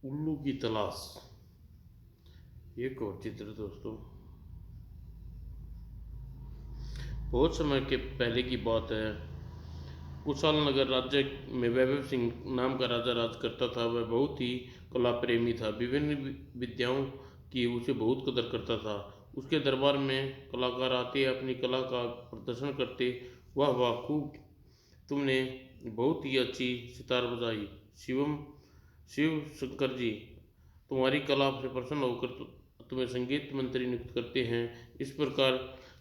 उल्लू की तलाश। एक और चित्र दोस्तों, बहुत समय के पहले की बात है। कुशाल नगर राज्य में वैभव सिंह नाम का राजा राज करता था। वह बहुत ही कला प्रेमी था। विभिन्न विद्याओं की उसे बहुत कदर करता था। उसके दरबार में कलाकार आते, अपनी कला का प्रदर्शन करते। वाह वाह, खूब, तुमने बहुत ही अच्छी सितार बजाई। शिवम शिव शंकर जी तुम्हारी कला से प्रसन्न होकर तुम्हें संगीत मंत्री नियुक्त करते हैं। इस प्रकार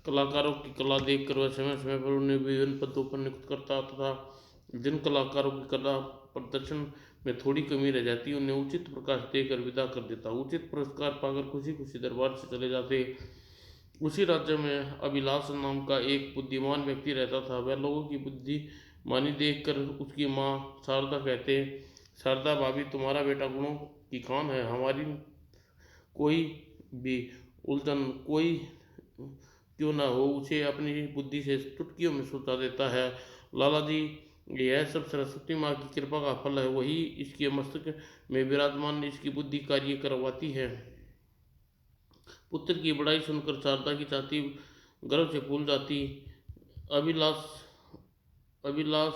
कलाकारों की कला देखकर वह समय समय पर उन्हें विभिन्न पदों पर नियुक्त करता तथा जिन कलाकारों की कला प्रदर्शन में थोड़ी कमी रह जाती उन्हें उचित प्रकाश देकर विदा कर देता। उचित पुरस्कार पाकर खुशी खुशी दरबार से चले जाते। उसी राज्य में अभिलाष नाम का एक बुद्धिमान व्यक्ति रहता था। वह लोगों की बुद्धिमानी देखकर उसकी माँ शारदा कहते, शारदा भाभी, तुम्हारा बेटा गुणों की खान है। हमारी कोई भी उलझन कोई क्यों ना हो, उसे अपनी बुद्धि से चुटकियों में सुलझा देता है। लाला जी, यह सब सरस्वती माँ की कृपा का फल है। वही इसके मस्तक में विराजमान इसकी बुद्धि कार्य करवाती है। पुत्र की बड़ाई सुनकर शारदा की छाती गर्व से फूल जाती। अभिलाष अभिलाष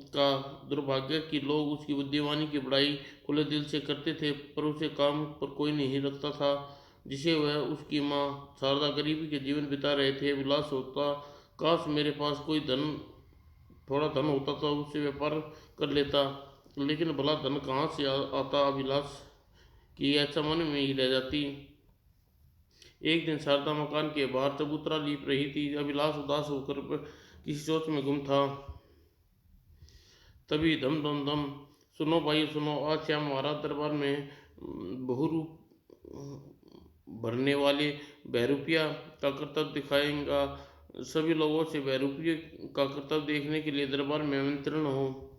का दुर्भाग्य कि लोग उसकी बुद्धिमानी की बड़ाई खुले दिल से करते थे, पर उसे काम पर कोई नहीं रखता था जिसे वह उसकी माँ शारदा गरीबी के जीवन बिता रहे थे। विलास होता, काश मेरे पास कोई धन, थोड़ा धन होता तो उससे व्यापार कर लेता, लेकिन भला धन कहाँ से आता। अभिलाष की ऐसा मन में ही रह जाती। एक दिन शारदा मकान के बाहर चबूतरा लीप रही थी। अभिलाष उदास होकर किसी सोच में गुम था। तभी धम धम धम, सुनो भाई सुनो, आज श्याम महाराज दरबार में बहुरूप भरने वाले बहरूपिया का कर्तव्य दिखाएगा। सभी लोगों से बहरूपिये का कर्तव्य देखने के लिए दरबार में आमंत्रण हो।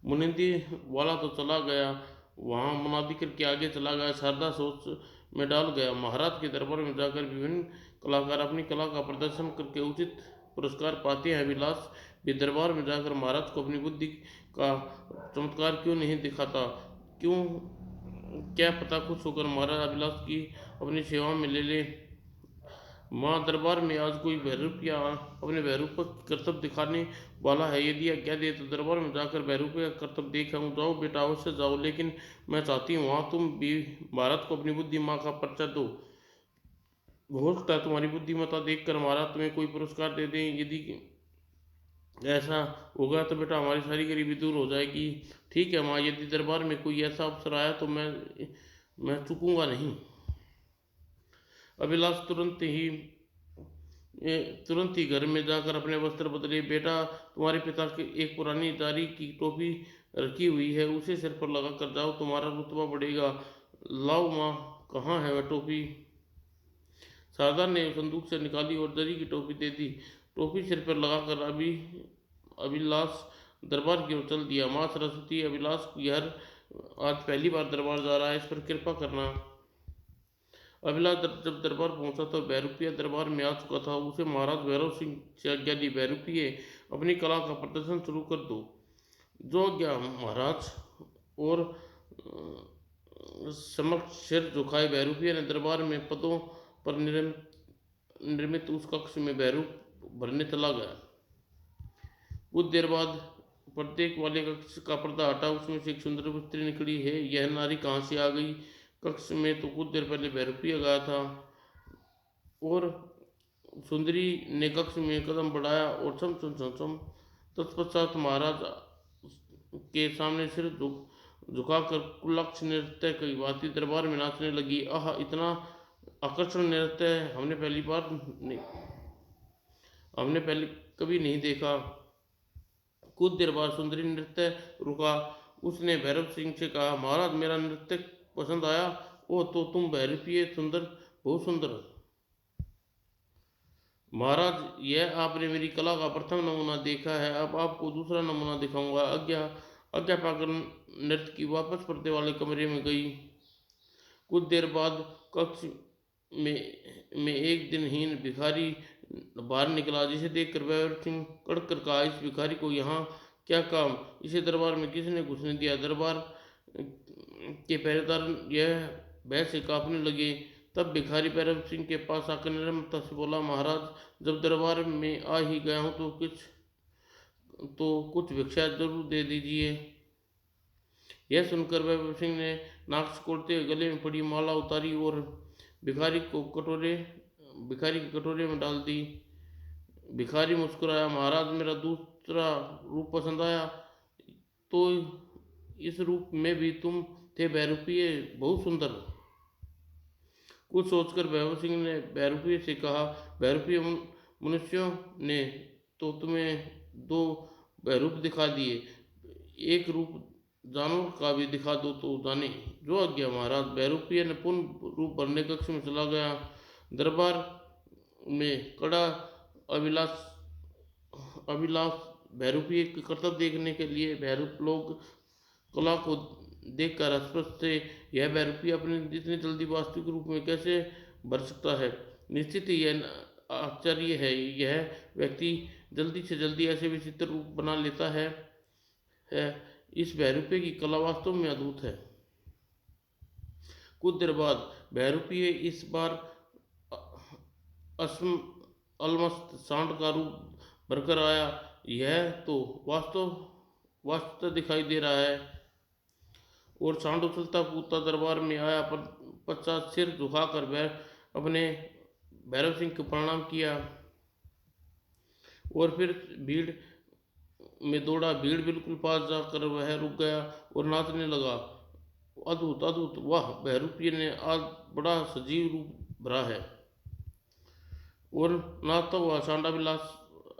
मुनिंदी वाला तो चला गया, वहाँ मुनादी करके आगे चला गया। शारदा सोच में डाल गया। महाराज के दरबार में जाकर विभिन्न कलाकार अपनी कला का प्रदर्शन करके उचित पुरस्कार पाते हैं। विलास भी दरबार में जाकर महाराज को अपनी बुद्धि का चमत्कार क्यों नहीं दिखाता। क्यों, क्या पता खुश होकर महाराज अभिलाष की अपनी सेवा में ले ले। माँ, दरबार में आज कोई बहरूप या अपने बहरूप का कर्तव्य दिखाने वाला है। यदि आज्ञा दे तो दरबार में जाकर बहरूप का कर्तव्य देख आऊँ। जाओ बेटा, अवश्य जाओ, लेकिन मैं चाहती हूँ वहाँ तुम भी भारत को अपनी बुद्धि माँ का परिचय दो। हो सकता है तुम्हारी बुद्धिमत्ता देखकर महाराज तुम्हें कोई पुरस्कार दे दें। यदि ऐसा होगा तो बेटा हमारी सारी गरीबी दूर हो जाएगी। ठीक है माँ, यदि दरबार में कोई ऐसा अवसर आया तो मैं चूकूंगा नहीं। अभिलाष तुरंत ही घर में जाकर अपने वस्त्र बदले। बेटा, तुम्हारे पिता की एक पुरानी दारी की टोपी रखी हुई है, उसे सिर पर लगा कर जाओ, तुम्हारा रुतबा बढ़ेगा। लाओ माँ, कहाँ है वह टोपी। शारदा ने संदूक से निकाली और दरी की टोपी दे दी। टोपी सिर पर लगाकर अभिलाष दरबार की ओर चल दिया। माँ सरस्वती, अभिलाष की हर आज पहली बार दरबार जा रहा है, इस पर कृपा करना। अभिलाष जब दरबार पहुंचा तो बहरूपिया दरबार में आ चुका था। उसे महाराज भैरव सिंह से आज्ञा दी, बहरूपिये अपनी कला का प्रदर्शन शुरू कर दो। जो आज्ञा महाराज। और समक्ष सिर झुकाए बहरूपिया ने दरबार में पदों पर निर्मित उस कक्ष में बहरूप भरने चला गया। कुछ देर बाद प्रत्येक वाले कक्ष का पर्दा हटा, उसमें से एक सुंदर स्त्री निकली है। यह नारी कहाँ से आ गई। कक्ष में तो कुछ देर पहले बहरूपिया गया था। और सुंदरी ने कक्ष में कदम बढ़ाया और छम छम छम छम तत्पश्चात महाराज के सामने सिर झुकाकर कुलक्ष नृत्य की भांति दरबार में नाचने लगी। आह, इतना आकर्षण नृत्य हमने पहले कभी नहीं देखा। कुछ देर बाद सुंदरी नृत्य रुका। उसने भैरव सिंह से कहा, महाराज मेरा नृत्य पसंद आया। ओह, तो तुम बहरूपिये सुंदर, बहुत सुंदर। महाराज, यह आपने मेरी कला का प्रथम नमूना देखा है, अब आपको दूसरा नमूना दिखाऊंगा। आज्ञा आज्ञा पाकर नृत्य की वापस पर्दे वाले कमरे में गई। कुछ देर बाद कक्ष में एक दिनहीन भिखारी बाहर निकला, जिसे देखकर भैरव सिंह कड़क कर कहा, इस भिखारी को यहाँ क्या काम, इसे दरबार में किसने घुसने दिया। दरबार के पहरेदार यह भय से कांपने लगे। तब भिखारी भैरव सिंह के पास आकर निर्ममता से बोला, महाराज जब दरबार में आ ही गया हूँ तो कुछ भिक्षा जरूर दे दीजिए। यह सुनकर भैरव सिंह ने नाक सिकोड़ते हुए गले में पड़ी माला उतारी और भिखारी के कटोरे में डाल दी। भिखारी मुस्कुराया, महाराज मेरा दूसरा रूप पसंद आया तो इस रूप में भी तुम थे बहरूपिये, बहुत सुंदर। कुछ सोचकर भैरव सिंह ने बहरूपिये से कहा, बहरूपिये मनुष्यों ने तो तुम्हें दो बहरूप दिखा दिए, एक रूप जानवर का भी दिखा दो तो जाने। जो आज्ञा महाराज। बहरूपिये ने पूर्ण रूप भरने कक्ष में चला गया। दरबार में कड़ा अभिलाष अभिलाष बहरूपिये के करतब देखने के लिए बहरूप लोग कला को देखकर अस्पष्ट थे। यह बहरूपिये अपने जितनी जल्दी वास्तविक रूप में कैसे भर सकता है। निश्चित ही यह आश्चर्य है। यह व्यक्ति जल्दी से जल्दी ऐसे विचित्र रूप बना लेता है। इस बहरूपिये की कला वास्तव में अद्भुत है। कुछ देर बाद बहरूपिये इस बार अलमस्त सांड का रूप भरकर आया। यह तो वास्तव दिखाई दे रहा है। और सांड उछलता कूदता दरबार में आया, पश्चात सिर झुकाकर अपने भैरव सिंह को प्रणाम किया और फिर भीड़ में दौड़ा। भीड़ बिल्कुल पास जाकर वह रुक गया और नाचने लगा। अद्भुत अद्भुत, वाह, बहरूपिये ने आज बड़ा सजीव रूप भरा है। और नाचता हुआ सांड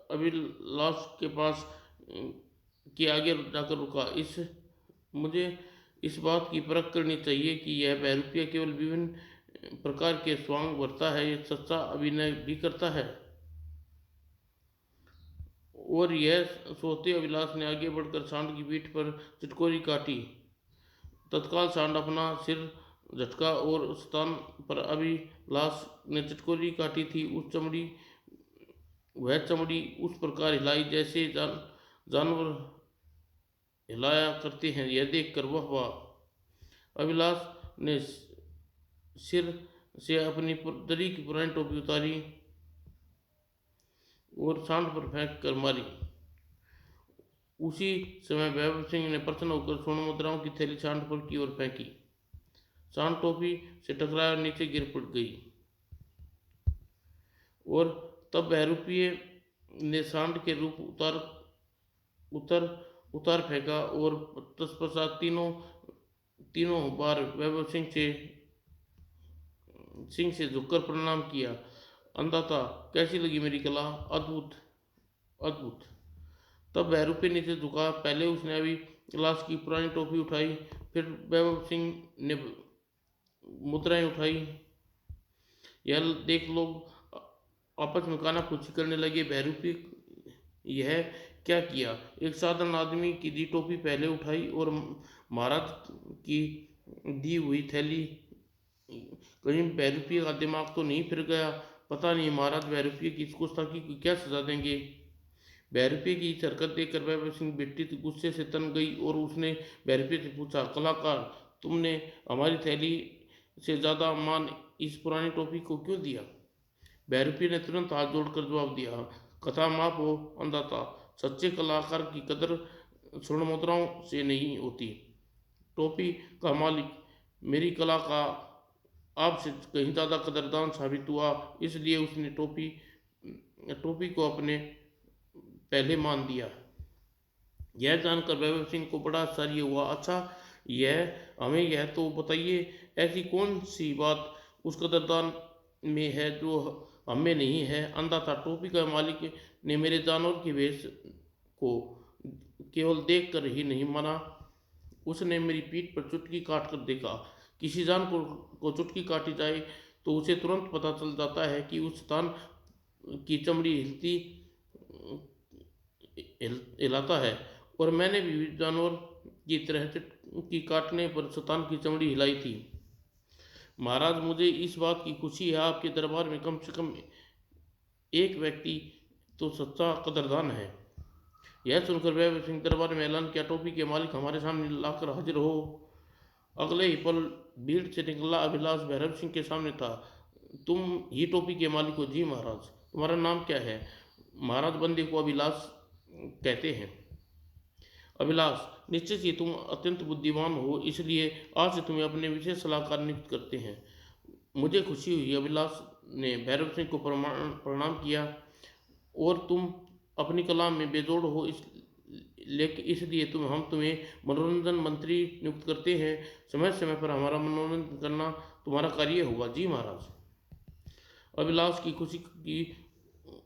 अभिलाष के पास के आगे जाकर रुका। मुझे इस बात की परख करनी चाहिए कि यह बहरूपिया केवल विभिन्न प्रकार के स्वांग भरता है, यह सच्चा अभिनय भी करता है। और यह सोचते अभिलाष ने आगे बढ़कर सांड की पीठ पर चटकोरी काटी। तत्काल सांड अपना सिर झटका और स्थान पर अभिलाष ने चटकोरी काटी थी वह चमड़ी उस प्रकार हिलाई जैसे जानवर हिलाया करते हैं। यह देखकर वाह वाह। अभिलाष ने सिर से अपनी दरी की पुरानी टोपी उतारी और सांड पर फेंक कर मारी। उसी समय वैभव सिंह ने प्रसन्न होकर स्वर्ण मुद्राओं की थैली सांड पर की ओर फेंकी। सांड टोपी से टकराया और नीचे गिर पड़ गई। और तब बहरूपिये ने सांड के रूप उतार फेंका और तत्पश्चात तीनों बार वैभव सिंह से झुककर प्रणाम किया। अंदाता कैसी लगी मेरी कला? अद्भुत अद्भुत। तब बहरूपिये नीचे झुका। पहले उसने अभिलाष की पुरानी टोपी उठाई, फिर वैभव सिंह ने मुद्राएं उठाई। यह देख लोग आपस में कानाफूसी करने लगे। बहरूपिये यह क्या किया? एक साधारण आदमी की दी टोपी पहले उठाई और महाराज की दी हुई थैली। कहीं बहरूपिये का दिमाग तो नहीं फिर गया? पता नहीं महाराज बहरूपिये की इस गुस्ताखी को क्या सजा देंगे। बहरूपिये की इस हरकत देखकर वैभव सिंह बेटी गुस्से से तन गई और उसने बहरूपिये से पूछा, कलाकार, तुमने हमारी थैली से ज़्यादा मान इस पुरानी टोपी को क्यों दिया? बहरूपिये ने तुरंत हाथ जोड़कर जवाब दिया, कथा माफ हो अंदाता, सच्चे कलाकार की कदर स्वर्ण मुद्राओं से नहीं होती। टोपी का मालिक मेरी कला का आपसे कहीं ज़्यादा कदरदान साबित हुआ, इसलिए उसने टोपी को अपने पहले मान दिया। यह जानकर वैभव सिंह को बड़ा आश्चर्य हुआ। अच्छा, हमें यह तो बताइए, ऐसी कौन सी बात उस कदरदान में है जो हमें नहीं है? अंदाता, टोपी का मालिक ने मेरे जानवर के वेश को केवल देख कर ही नहीं माना, उसने मेरी पीठ पर चुटकी काट कर देखा। किसी जानवर को चुटकी काटी जाए तो उसे तुरंत पता चल जाता है कि उस स्थान की चमड़ी हिलाता है। और मैंने भी जानवर की तरह चुटकी काटने पर स्थान की चमड़ी हिलाई थी। महाराज, मुझे इस बात की खुशी है, आपके दरबार में कम से कम एक व्यक्ति तो सच्चा कदरदान है। यह सुनकर वैभव सिंह दरबार में ऐलान किया, टोपी के मालिक हमारे सामने लाकर हाजिर हो। अगले ही पल भीड़ से निकला अभिलाष भैरव सिंह के सामने था। तुम ही टोपी के मालिक हो? जी महाराज। तुम्हारा नाम क्या है? महाराज बंदे को अभिलाष कहते हैं। अभिलाष, निश्चित ही तुम अत्यंत बुद्धिमान हो, इसलिए आज से तुम्हें अपने विशेष सलाहकार नियुक्त करते हैं। मुझे खुशी हुई। अभिलाष ने भैरव सिंह को प्रणाम किया। और तुम अपनी कला में बेजोड़ हो, लेकिन इसलिए हम तुम्हें मनोरंजन मंत्री नियुक्त करते हैं। समय समय पर हमारा मनोरंजन करना तुम्हारा कार्य होगा। जी महाराज। अभिलाष की खुशी की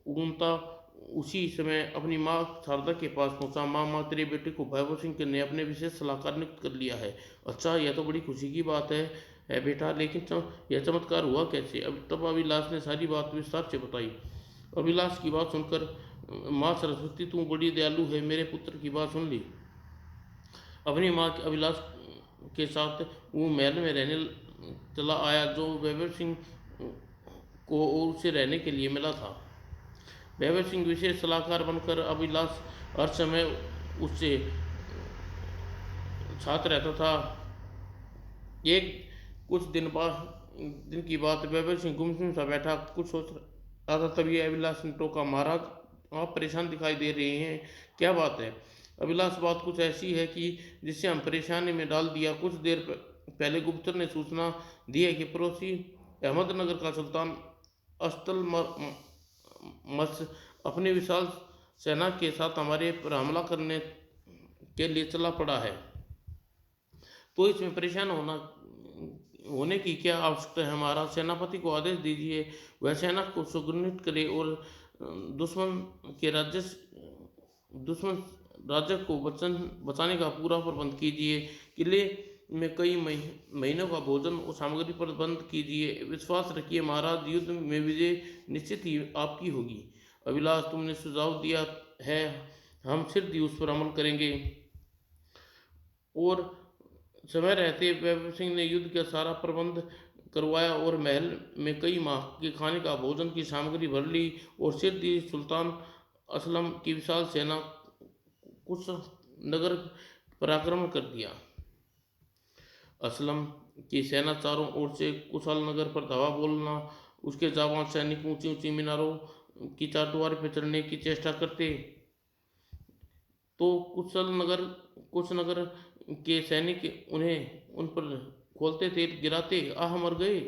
उगमता उसी समय अपनी माँ शारदा के पास पहुंचा। माँ, तेरे बेटे को भैरव सिंह ने अपने विशेष सलाहकार नियुक्त कर लिया है। अच्छा, यह तो बड़ी खुशी की बात है बेटा, लेकिन यह चमत्कार हुआ कैसे? अब तब अभिलाष ने सारी बात विस्तार से बताई। अभिलाष की बात सुनकर माँ सरस्वती, तू बड़ी दयालु है, मेरे पुत्र की बात सुन ली। अपनी माँ के अभिलाष के साथ वो महल में रहने चला आया, जो वैभव सिंह को और उसे रहने के लिए मिला था। वैभव सिंह विशेष सलाहकार बनकर अभिलाष हर समय उससे साथ रहता था। एक कुछ दिन की बात, वैभव सिंह गुमसुम सा बैठा कुछ सोच रहा था। तभी अभिलाष ने टोका, महाराज आप परेशान दिखाई दे रहे हैं, क्या बात है? अभिलाष, बात कुछ ऐसी है कि जिससे हम परेशानी में डाल दिया। कुछ देर पहले गुप्तचर ने सूचना दी है कि पड़ोसी अहमदनगर का सुल्तान अस्तल मस अपनी विशाल सेना के साथ हमारे पर हमला करने के लिए चला पड़ा है। तो इसमें परेशान होने की क्या आवश्यकता है? हमारा सेनापति को आदेश दीजिए, वह सेना को सुगठित करे और दुश्मन राज्य को बचाने का पूरा प्रबंध कीजिए। किले में कई महीनों का भोजन और सामग्री प्रबंध कीजिए। विश्वास रखिए महाराज, युद्ध में विजय निश्चित ही आपकी होगी। अभिलाष, तुमने सुझाव दिया है, हम शीघ्र ही उस पर अमल करेंगे। और समय रहते वैभव सिंह ने युद्ध का सारा प्रबंध करवाया और महल में कई माह के खाने का भोजन की सामग्री भर ली और शीघ्र ही सुल्तान असलम की विशाल सेना कुछ नगर पर आक्रमण कर दिया। असलम की सेना चारों ओर से कुशल नगर पर धावा बोलना, उसके जाबाज सैनिक ऊंची ऊंची मीनारों की चारदीवारी पर चढ़ने की चेष्टा करते, तो कुछ नगर के सैनिक उन पर खोलते तेल गिराते, आह मर गए।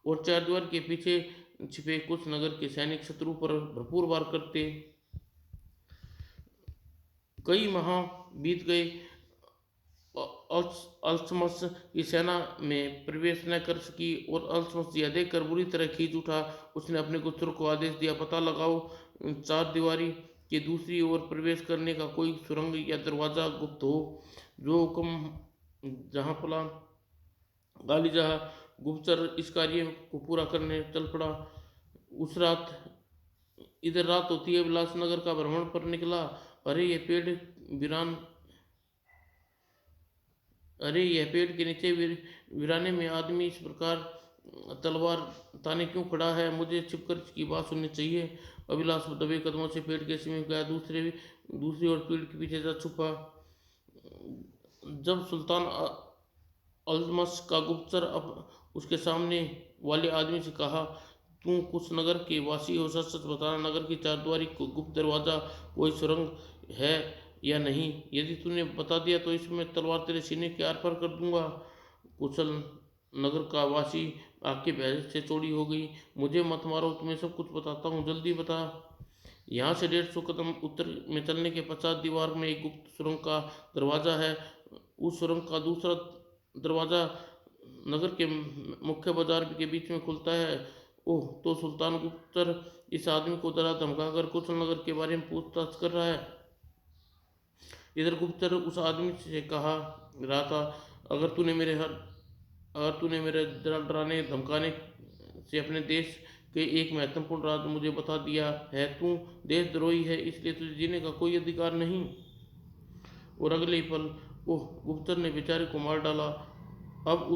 और चारदीवार के पीछे छिपे कुछ नगर के सैनिक शत्रु पर भरपूर वार करते। कई माह बीत गए। अल्तमश की सेना में प्रवेश न कर सकी और अल्तमश यह देखकर बुरी तरह खींच उठा। उसने अपने गुप्तचरों को आदेश दिया, पता लगाओ चार दीवारी के दूसरी ओर प्रवेश करने का कोई सुरंग या दरवाज़ा गुप्त हो। जो हुक्म जहाँ पला गाली जहाँ गुप्तचर इस कार्य को पूरा करने चल पड़ा। उस रात इधर रात होती है, विलास नगर का भ्रमण पर निकला। अरे ये पेड़ वीरान अरे यह पेड़ के नीचे वीराने में आदमी इस प्रकार तलवार ताने क्यों खड़ा है? मुझे छिपकर इसकी बात सुननी चाहिए। अभिलाष दबे कदमों से पेड़ के समीप गया, दूसरी ओर पेड़ के पीछे जा छुपा। जब सुल्तान अल्तमश का गुप्तचर उसके सामने वाले आदमी से कहा, तू कुछ नगर के वासी हो, सच सच बताना, नगर की चारद्वारी को गुप्त दरवाजा कोई सुरंग है या नहीं? यदि तूने बता दिया तो इसमें तलवार तेरे सीने के आर पार कर दूंगा। कुशल नगर का वासी आपके भय से चौड़ी हो गई। मुझे मत मारो, तुम्हें सब कुछ बताता हूँ, जल्दी बता। यहाँ से 150 कदम उत्तर में चलने के पश्चात दीवार में एक गुप्त सुरंग का दरवाज़ा है। उस सुरंग का दूसरा दरवाज़ा नगर के मुख्य बाजार के बीच में खुलता है। ओह, तो सुल्तान गुप्तचर इस आदमी को डरा धमकाकर कुशल नगर के बारे में पूछताछ कर रहा है। इधर गुप्तचर उस आदमी से कहा रहा था, अगर तूने मेरे डराने धमकाने से अपने देश के एक महत्वपूर्ण राज मुझे बता दिया है, तू देशद्रोही है, इसलिए तुझे जीने का कोई अधिकार नहीं। और अगले ही पल गुप्तचर ने बेचारे को मार डाला। अब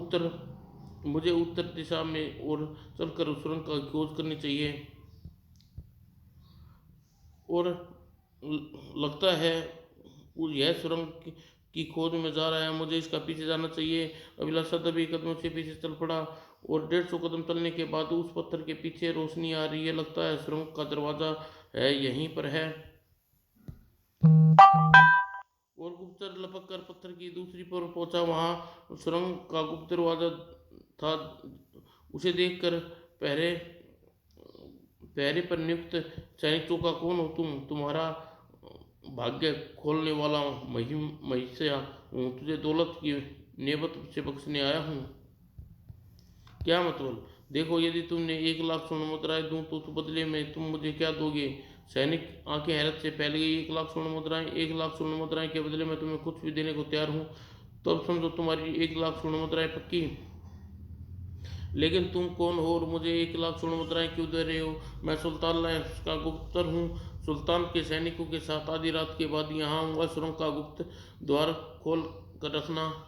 मुझे उत्तर दिशा में और चलकर उस सुरंग का खोज करनी चाहिए। और लगता है यह सुरंग की खोज में जा रहा है, मुझे इसका पीछे जाना चाहिए। अभिलाष सदमे कदमों से पीछे चल पड़ा और 150 कदम चलने के बाद उस पत्थर के पीछे रोशनी आ रही है, लगता है सुरंग का दरवाजा है, यहीं पर है। और गुप्तचर लपक कर पत्थर की दूसरी पर पहुंचा, वहां सुरंग का गुप्त दरवाजा था। उसे देखकर पहरे पहरे पर नियुक्त सैनिक चौका, कौन हो तुम? तुम्हारा भाग्य खोलने वाला महिष्या हूँ, तुझे दौलत की नेमत से बख्शने आया हूँ। क्या मतलब? देखो, यदि तुमने 1 लाख स्वर्ण मुद्राएं दूं तो बदले में तुम मुझे क्या दोगे? सैनिक आंखें हैरत से फैल गई। 1 लाख स्वर्ण मुद्राएं? 1 लाख स्वर्ण मुद्राएं के बदले में तुम्हें कुछ भी देने को तैयार हूँ। तो अब समझो तुम्हारी 1 लाख स्वर्ण मुद्राएं पक्की। लेकिन तुम कौन हो और मुझे 1 लाख स्वर्ण मुद्राएं क्यों दे रहे हो? मैं सुल्तान का गुप्तचर हूँ। सुल्तान के सैनिकों के साथ आधी रात के बाद यहाँ आऊँगा। सुरंग का गुप्त द्वार खोल कर रखना।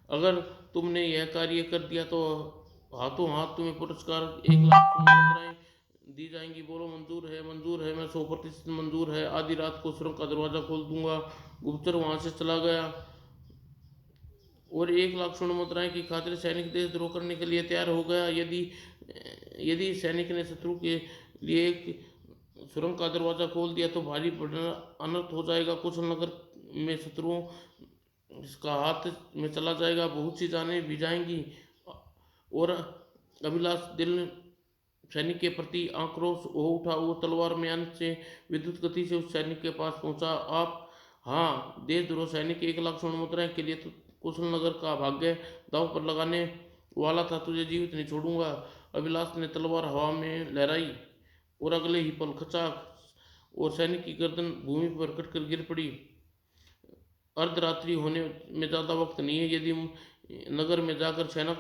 अगर तुमने यह कार्य कर दिया तो हाथों हाथ तुम्हें पुरस्कार 1 लाख स्वर्ण मुद्राएं दी जाएंगी। बोलो, मंजूर है? मंजूर है, मैं 100% मंजूर है। आधी रात को सुरंग का दरवाजा खोल दूंगा। गुप्तचर वहां से चला गया और 1 लाख स्वर्ण मुद्राएं की खातिर सैनिक देशद्रोह करने के लिए तैयार हो गया। यदि यदि सैनिक ने शत्रु के लिए एक सुरंग का दरवाजा खोल दिया तो भारी अनर्थ हो जाएगा। कुशल नगर में शत्रुओं इसका हाथ में चला जाएगा, बहुत सी जानें भी जाएंगी। और अभिलाष दिल सैनिक के प्रति आक्रोश हो उठा। वो तलवार में अंत से विद्युत गति से उस सैनिक के पास पहुंचा। आप? हाँ, देशद्रोह सैनिक, 1 लाख स्वर्ण मुद्राएं के लिए तो कुशल नगर का भाग्य दांव पर लगाने वाला था। तुझे जीवित नहीं छोड़ूंगा। अभिलाष ने तलवार हवा में लहराई और अगले ही पल खचाक और सैनिक की गर्दन भूमि पर कटकर गिर पड़ी। अर्धरात्रि होने में ज़्यादा वक्त नहीं है। यदि नगर में जाकर सेना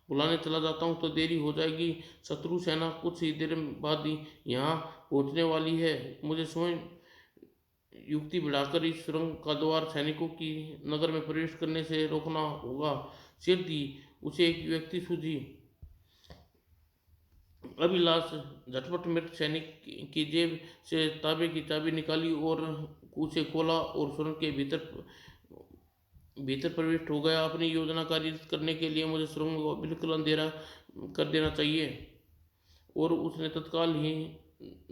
बुलाने चला जाता हूँ तो देरी हो जाएगी। शत्रु सेना कुछ ही देर बाद ही यहाँ पहुँचने वाली है। मुझे स्वयं युक्ति बढ़ाकर इस सुरंग का द्वार सैनिकों की नगर में प्रवेश करने से रोकना होगा। सिर दी उसे एक व्यक्ति सूझी। अभिलाष झटपट मृत सैनिक की जेब से ताबे की चाबी निकाली और उसे खोला और सुरंग के भीतर प्रविष्ट हो गया। अपनी योजना कार्य करने के लिए मुझे सुरंग को बिल्कुल अंधेरा कर देना चाहिए। और उसने तत्काल ही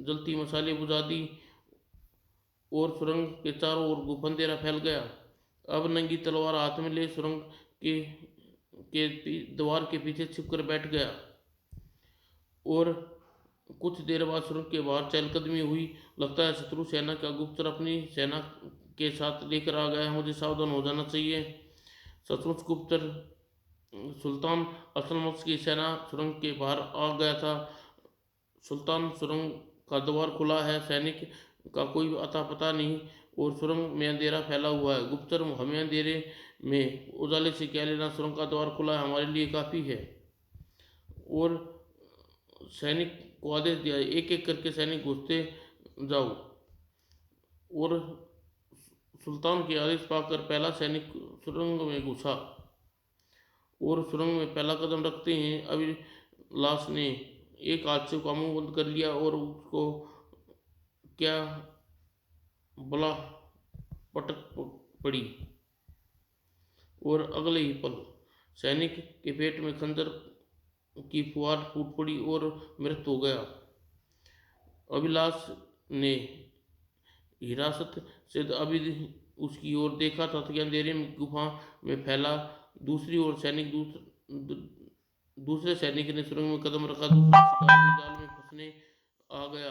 जलती मसाले बुझा दी और सुरंग के चारों ओर गुप्त अंधेरा फैल गया। अब नंगी तलवार हाथ में ले सुरंग के द्वार के पीछे छिपकर बैठ गया। और कुछ देर बाद सुरंग के बाहर चहलकदमी हुई। लगता है शत्रु सेना का गुप्तचर अपनी सेना के साथ लेकर आ गया है। मुझे सावधान हो जाना चाहिए। सचमुच गुप्तचर सुल्तान असलमत की सेना सुरंग के बाहर आ गया था। सुल्तान, सुरंग का द्वार खुला है, सैनिक का कोई अता पता नहीं और सुरंग में अंधेरा फैला हुआ है। गुप्तचर, हमें अंधेरे में उजाले से क्या लेना? सुरंग का द्वार खुला है, हमारे लिए काफ़ी है। और सैनिक को आदेश दिया, एक एक करके सैनिक घुसते जाओ। और सुल्तान के आदेश पाकर पहला सैनिक सुरंग में घुसा और सुरंग में पहला कदम रखते ही अभिलाष ने एक हाथ से उसका मुंह बंद कर लिया और उसको क्या बला पटक पड़ी और अगले ही पल सैनिक के पेट में खंजर की फुहार फूट पड़ी और मृत हो गया। अभिलाष ने हिरासत से अभी उसकी ओर देखा था कि अंधेरे में गुफा में फैला। दूसरी ओर सैनिक दूसरे सैनिक ने सुरंग में कदम रखा। दूसरा शिकार भी जाल में फंसने आ गया।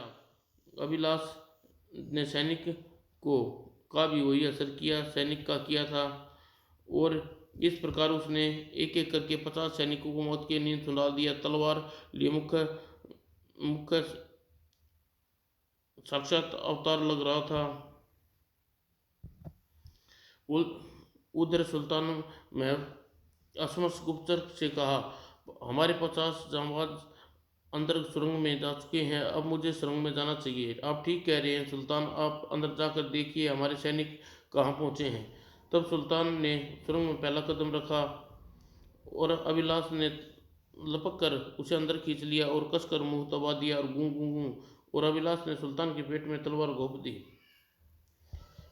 अभिलाष ने सैनिक को का भी वही असर किया सैनिक का किया था और इस प्रकार उसने एक एक करके 50 सैनिकों को मौत की नींद सुला दिया। तलवार लिए मुख्य मुख्य साक्षात अवतार लग रहा था। उधर सुल्तान में असमस गुप्तचर से कहा, हमारे 50 जांबाज अंदर सुरंग में जा चुके हैं, अब मुझे सुरंग में जाना चाहिए। आप ठीक कह रहे हैं सुल्तान, आप अंदर जाकर देखिए हमारे सैनिक कहाँ पहुँचे हैं। तब सुल्तान ने सुरंग में पहला कदम रखा और अभिलाष ने लपक कर उसे अंदर खींच लिया और कसकर मुंह दबा दिया और गूं गूं गूं, और अभिलाष ने सुल्तान के पेट में तलवार घोंप दी।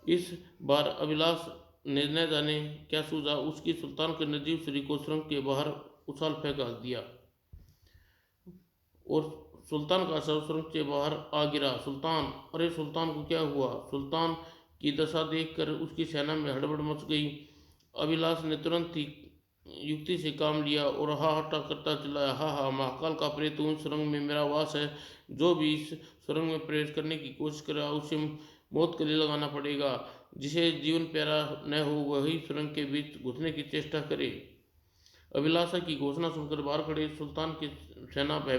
इस बार अभिलाष ने न जाने क्या सूझा, उसकी सुल्तान के नजीब श्री को सुरंग के बाहर उछाल फेंका दिया और सुल्तान का शव सुरंग के बाहर आ गिरा। सुल्तान, अरे सुल्तान को क्या हुआ? सुल्तान की दशा देखकर उसकी सेना में हड़बड़ मच गई। अभिलाष ने तुरंत ही युक्ति से काम लिया और हा हट्टा करता चिल्लाया, हा हा, महाकाल का प्रेत हूँ, सुरंग में मेरा वास है। जो भी इस सुरंग में प्रवेश करने की कोशिश करेगा उसे मौत के लिए लगाना पड़ेगा। जिसे जीवन प्यारा न हो वही सुरंग के बीच घुसने की चेष्टा करे। अभिलाषा की घोषणा सुनकर बाहर खड़े सुल्तान की सेना भय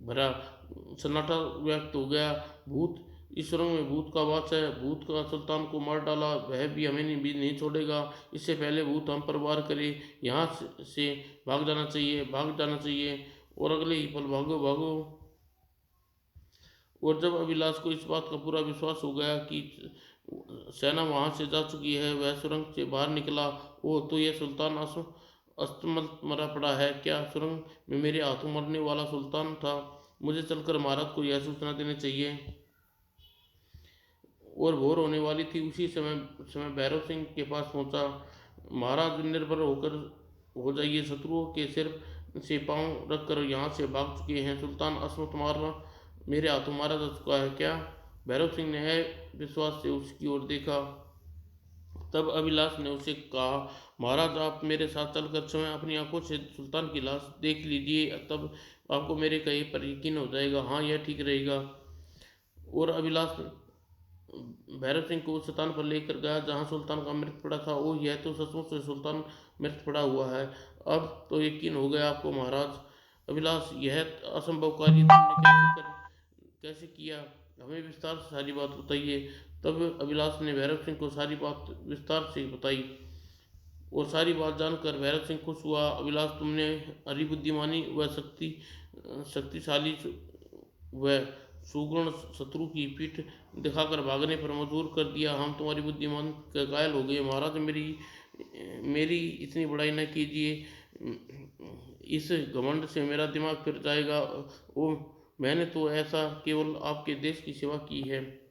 भरा सन्नाटा व्यक्त हो गया। भूत, इस सुरंग में भूत का वास है। भूत का सुल्तान को मार डाला, वह भी हमें भी नहीं छोड़ेगा। इससे पहले भूत हम पर वार करे, यहाँ से भाग जाना चाहिए, भाग जाना चाहिए। और अगले ही पल भागो भागो। और जब अभिलाष को इस बात का पूरा विश्वास हो गया कि सेना वहां से जा चुकी है, वह सुरंग से बाहर निकला। ओ, तो यह सुल्तान अस्तमल मरा पड़ा है क्या? सुरंग में मेरे हाथों मरने वाला सुल्तान था। मुझे चलकर महाराज को यह सूचना देनी चाहिए। और भोर होने वाली थी। उसी समय समय भैरव सिंह के पास पहुंचा। महाराज, निर्भर होकर हो जाइए, शत्रुओं के सिर से पांव रखकर यहाँ से भाग चुके हैं। सुल्तान अस्मत मारना मेरे हाथों मारा जा चुका है क्या? भैरव सिंह ने विश्वास से उसकी ओर देखा। तब अभिलाष ने उसे कहा, महाराज, आप मेरे साथ चलकर स्वयं अपनी आंखों से सुल्तान की लाश देख लीजिए, तब आपको मेरे कहे पर यकीन हो जाएगा। हाँ, यह ठीक रहेगा। और अभिलाष भैरव सिंह को उस स्थान पर लेकर गया जहाँ सुल्तान का मृत पड़ा था। ओह, यह तो सचमुच से सुल्तान मृत पड़ा हुआ है। अब तो यकीन हो गया आपको महाराज। अभिलाष, यह असंभव कार्य तुमने कैसे किया? हमें विस्तार से सारी बात बताइए। तब अभिलाष ने भैरव सिंह को सारी बात विस्तार से बताई और सारी बात जानकर भैरव सिंह खुश हुआ। अभिलाष, तुमने हरी बुद्धिमानी व शक्तिशाली व सुगुण शत्रु की पीठ दिखाकर भागने पर मजबूर कर दिया। हम तुम्हारी बुद्धिमान के घायल हो गए। महाराज, मेरी मेरी इतनी बड़ाई न कीजिए, इस घमंड से मेरा दिमाग फिर जाएगा। ओ, मैंने तो ऐसा केवल आपके देश की सेवा की है।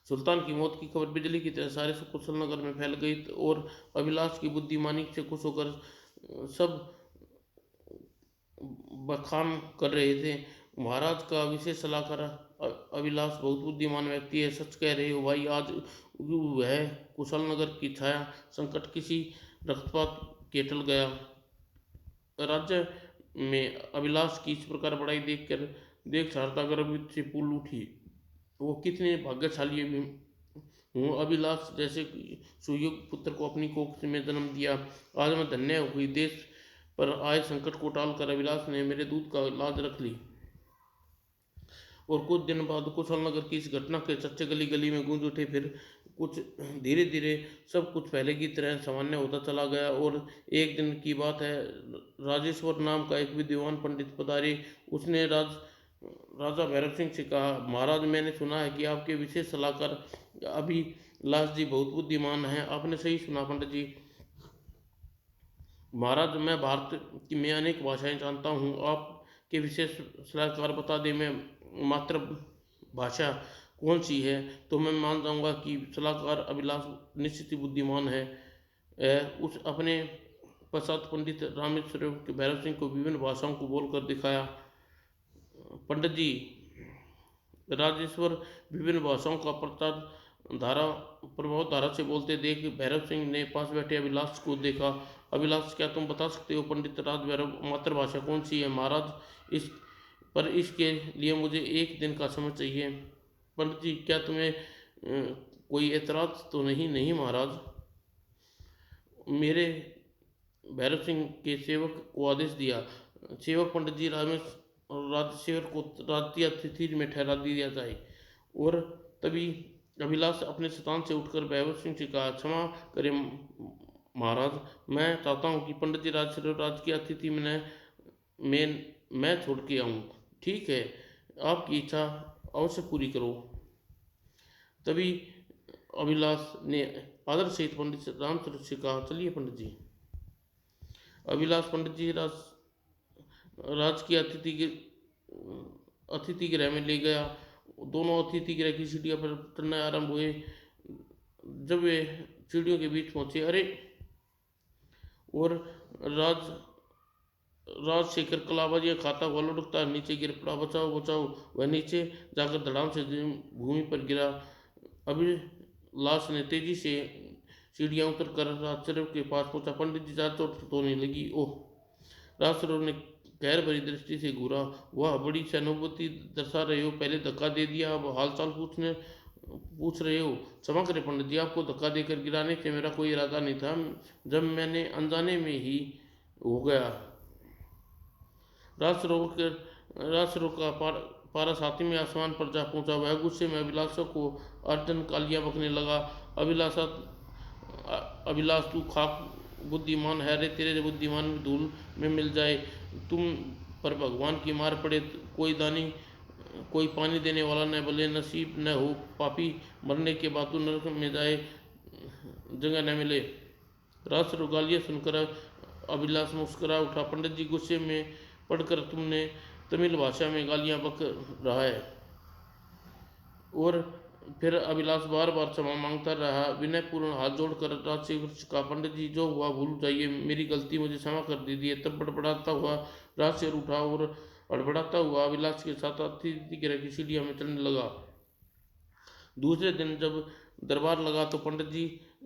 सुल्तान की मौत की खबर बिजली की तरह सारे कुशल नगर में फैल गई और अभिलाष की बुद्धिमानी से खुश होकर सब बखान कर रहे थे। महाराज का विशेष सलाहकार अभिलाष बहुत बुद्धिमान व्यक्ति है। सच कह रहे हो भाई। आज वह कुशल नगर की छाया संकट किसी रक्तपात के टल गया। राज्य में अभिलाष की इस प्रकार बड़ाई देख शारदा गर्भ से फूल उठी। वो कितने भाग्यशाली हूँ, अभिलाष जैसे सुयोग्य पुत्र को अपनी कोख में जन्म दिया। आज मैं धन्य हुई। देश पर आए संकट को टालकर अभिलाष ने मेरे दूध का लाज रख ली। और कुछ दिन बाद कुशल नगर की इस घटना के चर्चे गली गली में गूंज उठे। फिर कुछ धीरे धीरे सब कुछ पहले की तरह सामान्य होता चला गया। और एक दिन की बात है, राजेश्वर नाम का एक विद्वान पंडित पधारे। उसने राजा भैरव सिंह से कहा, महाराज, मैंने सुना है कि आपके विशेष सलाहकार अभिलाष जी बहुत बुद्धिमान हैं। आपने सही सुना पंडित जी। महाराज, मैं भारत की में अनेक भाषाएं जानता हूँ। आपके विशेष सलाहकार बता दें मैं मातृभाषा कौन सी है तो मैं मान जाऊंगा कि सलाहकार अभिलाष निश्चित ही बुद्धिमान है। उस अपने पश्चात पंडित रामेश्वर के भैरव सिंह को विभिन्न भाषाओं को बोलकर दिखाया। पंडित जी, राजेश्वर विभिन्न भाषाओं का प्रभाव धारा से बोलते देख भैरव सिंह ने पास बैठे अभिलाष को देखा। अभिलाष, क्या तुम बता सकते हो पंडित राज भैरव मातृभाषा कौन सी है? महाराज, इसके लिए मुझे एक दिन का समय चाहिए। पंडित जी, क्या तुम्हें कोई एतराज तो नहीं? नहीं महाराज। मेरे भैरव सिंह के सेवक को आदेश दिया। सेवक पंडित जी, राजशेखर को राजकीय अतिथि में ठहरा दिया जाए। और तभी अभिलाष अपने स्थान से उठकर भैरव सिंह से कहा, क्षमा करें महाराज, मैं चाहता हूँ कि पंडित जी राजकीय अतिथि मैं छोड़ के आऊँ। ठीक है, आपकी इच्छा अवश्य पूरी करो। तभी अभिलाष ने आदर सहित पंडित रामचंद्र से कहा, चलिए पंडित जी। अभिलाष पंडित जी राजकीय अतिथि गृह में ले गया दोनों अतिथि गृह की सीढ़ियों पर चढ़ना आरंभ हुए। जब वे सीढ़ियों के बीच पहुंचे, अरे और राज राजशेखर कलाबाजियां खाता हुआ लुढ़कता नीचे गिर पड़ा। बचाओ बचाओ! वह नीचे जाकर धड़ाम से भूमि पर गिरा। अभिलाष ने तेजी से सीढ़ियां उतर कर राजसरोवर के पास पहुंचा। पंडित जी चार चोट रोने लगी। ओह! राजसरोवर ने गहर भरी दृष्टि से घूरा। वह बड़ी सहानुभूति दर्शा रहे हो, पहले धक्का दे दिया, अब हालचाल पूछ रहे हो। क्षमा करें पंडित जी, आपको धक्का देकर गिराने से मेरा कोई इरादा नहीं था। जब मैंने अनजाने में ही हो गया। राजसरोवर का पारा सातवें आसमान पर जा पहुंचा। वह गुस्से में अभिलाषा को अर्जन कालियां बकने लगा। अभिलाषा अभिलाष तू खाक बुद्धिमान है रे, तेरे बुद्धिमान धूल में मिल जाए। तुम पर भगवान की मार पड़े, कोई पानी देने वाला न भले नसीब न हो पापी, मरने के बाद तू नरक में जाए, जगह न मिले। राजसरोवर गालियां सुनकर अभिलाष मुस्कुरा उठा। पंडित जी, गुस्से में पढ़कर तुमने तमिल भाषा में गालियां बक रहा है। और फिर अभिलाष बार बार क्षमा मांगता रहा, विनयपूर्ण हाथ जोड़कर राजशेखर का। पंडित जी, जो हुआ भूल जाइए, मेरी गलती, मुझे क्षमा कर दीजिए। तब बड़बड़ाता हुआ राजशेखर उठा और हड़बड़ाता हुआ अभिलाष के साथ अतिथि गृह की सीढ़ियों में चढ़ने लगा। दूसरे दिन जब दरबार लगा तो पंडित जी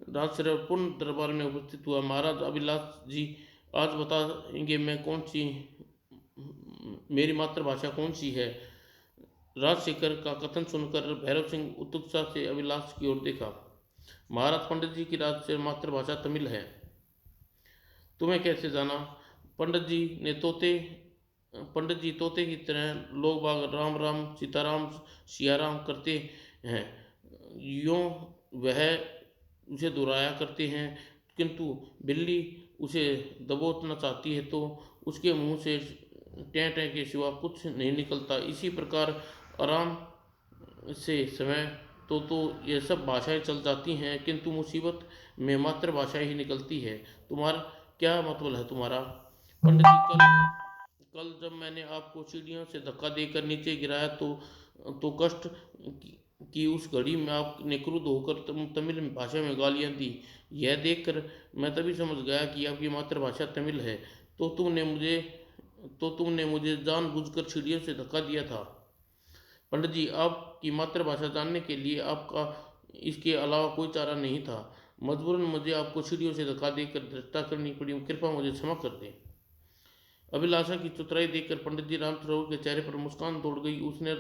राजशेखर पूर्ण दरबार में उपस्थित हुआ। महाराज अभिलाष जी, आज बताएंगे मेरी मातृभाषा कौन सी है? राजशेखर का कथन सुनकर भैरव सिंह उत्सुकता से अभिलाष की ओर देखा। महाराज, पंडित जी की मातृभाषा तमिल है। तुम्हें कैसे जाना? पंडित जी तोते की तरह लोग बाग राम राम सीताराम सियाराम करते हैं, यों वह उसे दोहराया करते हैं, किंतु बिल्ली उसे दबोचना चाहती है तो उसके मुंह से टैं टैं के सिवा कुछ नहीं निकलता। इसी प्रकार आराम से समय तो ये सब भाषाएं चल जाती हैं, किंतु मुसीबत में मातृभाषा ही निकलती है। तुम्हारा क्या मतलब है तुम्हारा? पंडित जी, कल जब मैंने आपको सीढ़ियों से धक्का देकर नीचे गिराया तो कष्ट की उस घड़ी में आपने क्रुद्ध होकर तमिल भाषा में गालियां दी। यह देखकर मैं तभी समझ गया कि आपकी मातृभाषा तमिल है। तो तुमने मुझे जानबूझकर सीढ़ियों से धक्का दिया था। पंडित जी, आपकी मातृभाषा जानने के लिए आपका इसके अलावा कोई चारा नहीं था। मजबूरन मुझे आपको सीढ़ियों से धक्का देकर दृष्टा करनी पड़ी। कृपया मुझे क्षमा कर दें। अभिलाषा की चतुराई देखकर पंडित जी रामसरोवर के चेहरे पर मुस्कान दौड़ गई। उसने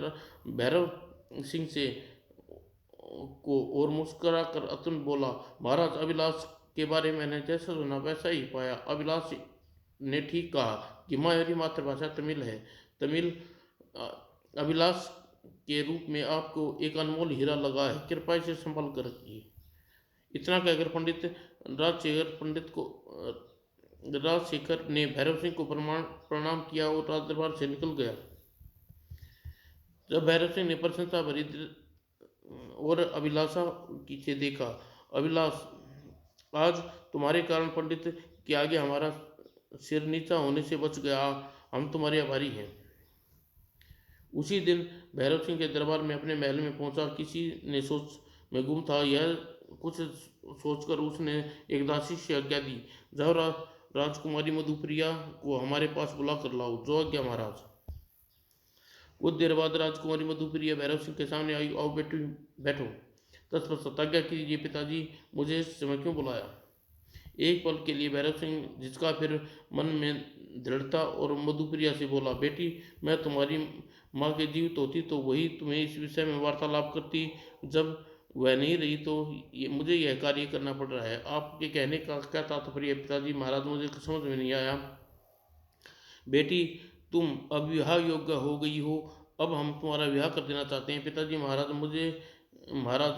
भैरव सिंह से को और मुस्कुरा कर अतुल बोला, महाराज, अभिलाष के बारे में मैंने जैसा सुना वैसा ही पाया। अभिलाष ने ठीक कहा कि मेरी मातृभाषा तमिल है। तमिल अभिलाष के रूप में आपको एक अनमोल हीरा लगा है, कृपया इसे संभाल कर रखिए। इतना कहकर राजशेखर ने भैरव सिंह को प्रणाम किया और राजदरबार से निकल गया। जब भैरव सिंह ने प्रशंसा भरी और अभिलाषा से देखा, अभिलाष, आज तुम्हारे कारण पंडित के आगे हमारा सिर नीचा होने से बच गया। हम तुम्हारे आभारी हैं। उसी दिन भैरव सिंह के दरबार में अपने महल में पहुंचा। किसी ने सोच में गुम था। यह कुछ सोचकर उसने एक दासी से आज्ञा दी, जाओ राजकुमारी मधुप्रिया को हमारे पास बुला कर लाओ। जो आज्ञा महाराज। कुछ देर बाद राजकुमारी मधुप्रिया भैरव सिंह के सामने आई। आओ बैठो। तत्पश्चात आज्ञा कीजिए पिताजी, मुझे इस समय क्यों बुलाया? एक पल के लिए भैरव सिंह झिझका, फिर मन में दृढ़ता और मधुप्रिया से बोला, बेटी, मैं तुम्हारी माँ के जीवित होती तो वही तुम्हें इस विषय में वार्तालाप करती। जब वह नहीं रही तो मुझे यह कार्य करना पड़ रहा है। आपके कहने का क्या तात्पर्य है पिताजी? महाराज, मुझे समझ में नहीं आया। बेटी, तुम अब विवाह योग्य हो गई हो, अब हम तुम्हारा विवाह कर देना चाहते हैं। पिताजी, महाराज,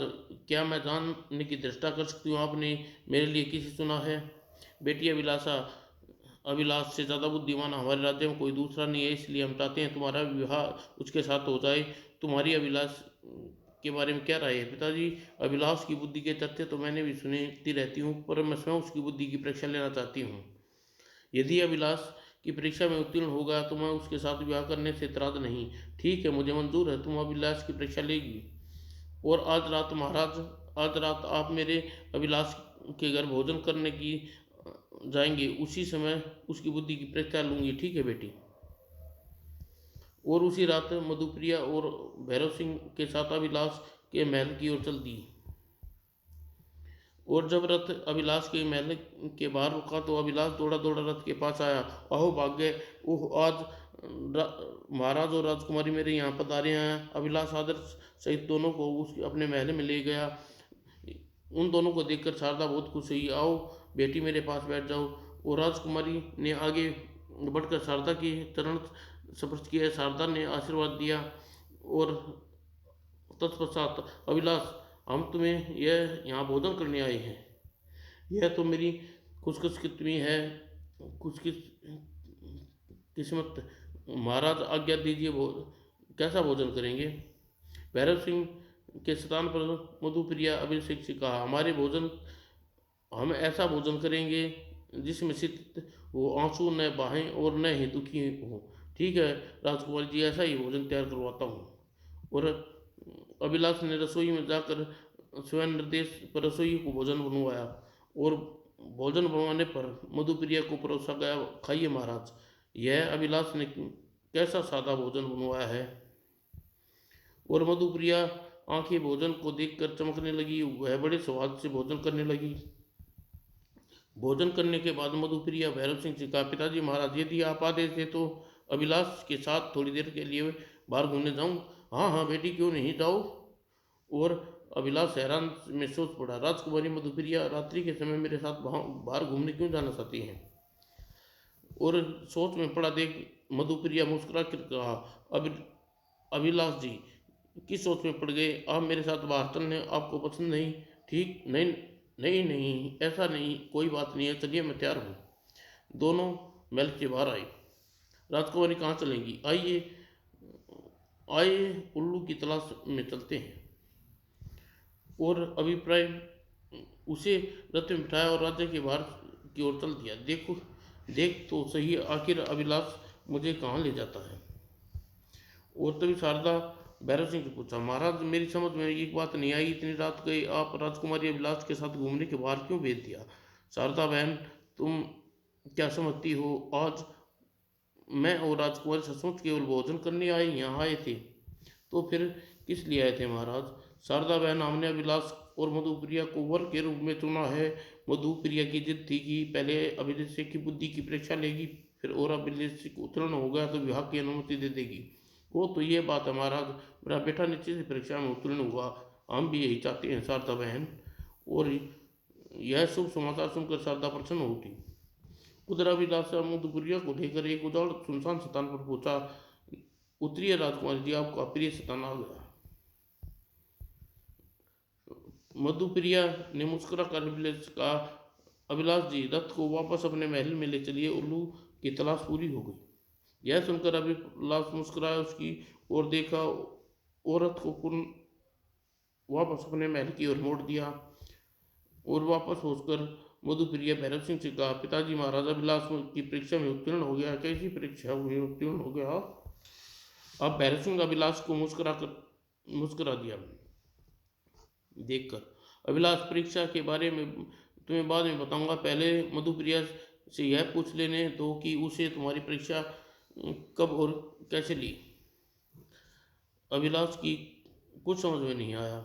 क्या मैं जानने की दृष्टा कर सकती हूँ? आपने मेरे लिए किसी सुना है? बेटी अभिलाष से ज़्यादा बुद्धिमान हमारे राज्य में कोई दूसरा नहीं है, इसलिए हम चाहते हैं तुम्हारा विवाह उसके साथ हो जाए। तुम्हारी अभिलाष के बारे में क्या राय है? पिताजी, अभिलाष की बुद्धि के तथ्य तो मैंने भी सुनती रहती हूँ, पर मैं स्वयं उसकी बुद्धि की परीक्षा लेना चाहती हूँ। यदि अभिलाष की परीक्षा में उत्तीर्ण होगा तो मैं उसके साथ विवाह करने से इतराज नहीं। ठीक है, मुझे मंजूर है, तुम अभिलाष की परीक्षा लेगी। और आज रात महाराज, आज रात आप मेरे अभिलाष के घर भोजन करने की जाएंगे, उसी समय उसकी बुद्धि की परीक्षा लूँगी। ठीक है बेटी। और उसी रात मधुप्रिया और भैरव सिंह के साथ अभिलाष के महल की ओर चल दी। और जब रथ अभिलाष के महल के बाहर रुका तो अभिलाष दौड़ा दौड़ा रथ के पास आया। अहो भाग्य, ओह आज महाराज और राजकुमारी मेरे यहाँ पधारे हैं। अभिलाष आदर सहित दोनों को उसके अपने महल में ले गया। उन दोनों को देखकर शारदा बहुत खुश हुई। आओ बेटी मेरे पास बैठ जाओ। और राजकुमारी ने आगे बढ़कर शारदा के चरण स्पर्श किया। शारदा ने आशीर्वाद दिया। और तत्पश्चात अभिलाष, हम तुम्हें यह यहाँ भोजन करने आए हैं। यह तो मेरी खुशकिस्मती है, किस्मत। महाराज आज्ञा दीजिए, कैसा भोजन करेंगे। भैरव सिंह के स्थान पर मधुप्रिया अभिषेक से कहा, हम ऐसा भोजन करेंगे जिसमें चित्त वो आंसू न बहाएं और न ही दुखी हो। ठीक है राजकुमार जी, ऐसा ही भोजन तैयार करवाता हूँ। और अभिलाष ने रसोई में जाकर स्वयं निर्देश पर रसोई को भोजन बनवाया। और भोजन बनवाने पर मधुप्रिया को परोसा गया। खाइए महाराज, यह अभिलाष ने कैसा सादा भोजन बनवाया है। और मधुप्रिया आंखें भोजन को देखकर चमकने लगी। वह बड़े स्वाद से भोजन करने लगी। भोजन करने के बाद मधुप्रिया भैरव सिंह से कहा, पिताजी महाराज, यदि आप आदेश दे तो अभिलाष के साथ थोड़ी देर के लिए बाहर घूमने जाऊं। हाँ हाँ बेटी, क्यों नहीं, जाओ। और अभिलाष हैरान में सोच पड़ा, राजकुमारी मधुप्रिया रात्रि के समय मेरे साथ बाहर घूमने क्यों जाना चाहती हैं। और सोच में पड़ा देख मधुप्रिया मुस्कुरा कर कहा, अभिलाष जी किस सोच में पड़ गए। आप मेरे साथ बाहर चलने आपको पसंद नहीं। ठीक नहीं, नहीं नहीं, ऐसा नहीं, कोई बात नहीं है, चलिए मैं तैयार हूँ। दोनों महल के बाहर आए। राजकुमारी, कहाँ चलेंगी, आइए आइए उल्लू की तलाश में चलते हैं। और अभिप्राय उसे रथ में बिठाया और राज्य के बाहर की ओर चल दिया। देख तो सही, आखिर अभिलाष मुझे कहाँ ले जाता है। और तभी शारदा भैरव सिंह से पूछा, महाराज मेरी समझ में एक बात नहीं आई, इतनी रात गई आप राजकुमारी अभिलाष के साथ घूमने के बाहर क्यों भेज दिया। शारदा बहन, तुम क्या समझती हो, आज मैं और राजकुमारी सचमुच केवल भोजन करने यहाँ आए थे। तो फिर किस लिए आए थे महाराज। शारदा बहन, हमने अभिलाष और मधुप्रिया को वर के रूप में चुना है। मधुप्रिया की जिद थी कि पहले अभिलेष की बुद्धि की परीक्षा लेगी, फिर और अभिलेष को उत्तीर्ण हो गया तो विवाह की अनुमति दे देगी। वो तो ये बात है महाराज, मेरा बेटा निश्चित ही परीक्षा में उत्तीर्ण हुआ, हम भी यही चाहते हैं शारदा बहन। और यह शुभ समाचार सुनकर शारदा प्रसन्न हो उठी। उधर अभिलाष मधुप्रिया को लेकर एक उजाड़ सुनसान स्थान पर पहुंचा। उतरिए राजकुमारी जी, आपका प्रिय स्थान आ गया। मधुप्रिया ने मुस्कुरा कर अभिलाष कहा, अभिलाष जी रथ को वापस अपने महल में ले चलिए, उल्लू की तलाश पूरी हो गई। यह सुनकर अभिलाष मुस्कुराया, उसकी ओर देखा और रथ को पूर्ण वापस अपने महल की ओर मोड़ दिया। और वापस होकर मधुप्रिया भैरव सिंह से कहा, पिताजी महाराज अभिलाष की परीक्षा में उत्तीर्ण हो गया। कैसी परीक्षा में उत्तीर्ण हो गया। अब भैरव सिंह अभिलाष को मुस्कुरा दिया देखकर। अभिलाष, परीक्षा के बारे में तुम्हें बाद में बताऊंगा, पहले मधुप्रिया से यह पूछ लेने दो कि उसे तुम्हारी परीक्षा कब और कैसे ली। अभिलाष की कुछ समझ में नहीं आया।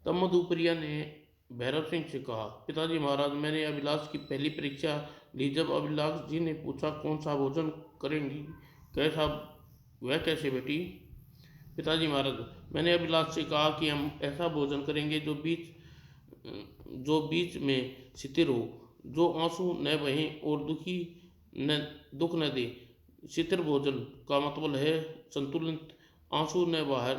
तब मधुप्रिया ने भैरव सिंह से कहा, पिताजी महाराज मैंने अभिलाष की पहली परीक्षा ली। जब अभिलाष जी ने पूछा कौन सा भोजन करेंगी, कैसा, वह कैसे बेटी। पिताजी महाराज, मैंने अभिलाष से कहा कि हम ऐसा भोजन करेंगे जो बीच में स्थिर हो, जो आंसू न बहें और दुख न दे। स्थिर भोजन का मतलब है संतुलित, आंसू न बाहर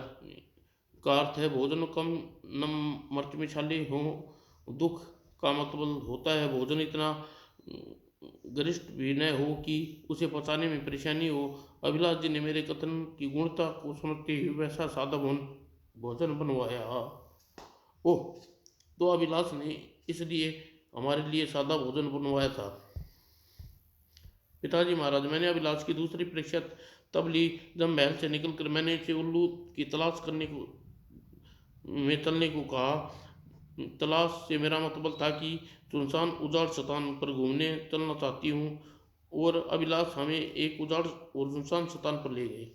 का अर्थ है भोजन कम नम मिर्च मसाले हो। दुख का मतलब होता है भोजन इतना गरिष्ठ भी न हो कि उसे पचाने में परेशानी हो। अभिलाष जी ने मेरे कथन की गुणता को समझते हुए वैसा सादा भोजन बनवाया। ओह, तो अभिलाष ने इसलिए हमारे लिए सादा भोजन बनवाया था। पिताजी महाराज, मैंने अभिलाष की दूसरी परीक्षा तब ली जब महल से निकलकर मैंने इसे उल्लू की तलाश करने को में चलने को कहा। तलाश से मेरा मतलब था कि सुनसान उजाड़ स्थान पर घूमने चलना चाहती हूँ, और अभिलाष हमें एक उजाड़ और सुनसान स्थान पर ले गए।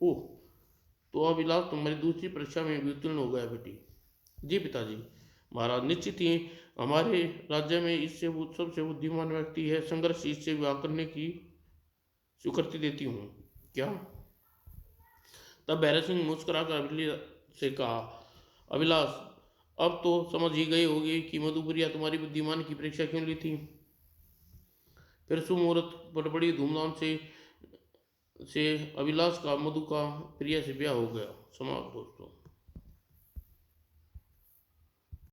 ओह, तो अभिलाष तुम्हारी दूसरी परीक्षा में भी उत्तीर्ण हो गया बेटी। जी पिताजी। महाराज, निश्चित ही हमारे राज्य में इससे वो सबसे बुद्धिमान व्यक्ति है, संघर्ष इससे विवाह करने की स्वीकृति देती हूँ। क्या? तब भैरव सिंह मुस्कुराकर अभिलाष से कहा, अभिलाष, अब तो समझ ही गए होगे कि मधुप्रिया तुम्हारी बुद्धिमान की परीक्षा क्यों ली थी। फिर सुमुहूर्त पर बड़ी धूमधाम से अभिलाष का मधु का प्रिया से ब्याह हो गया। समाप्त दोस्तों।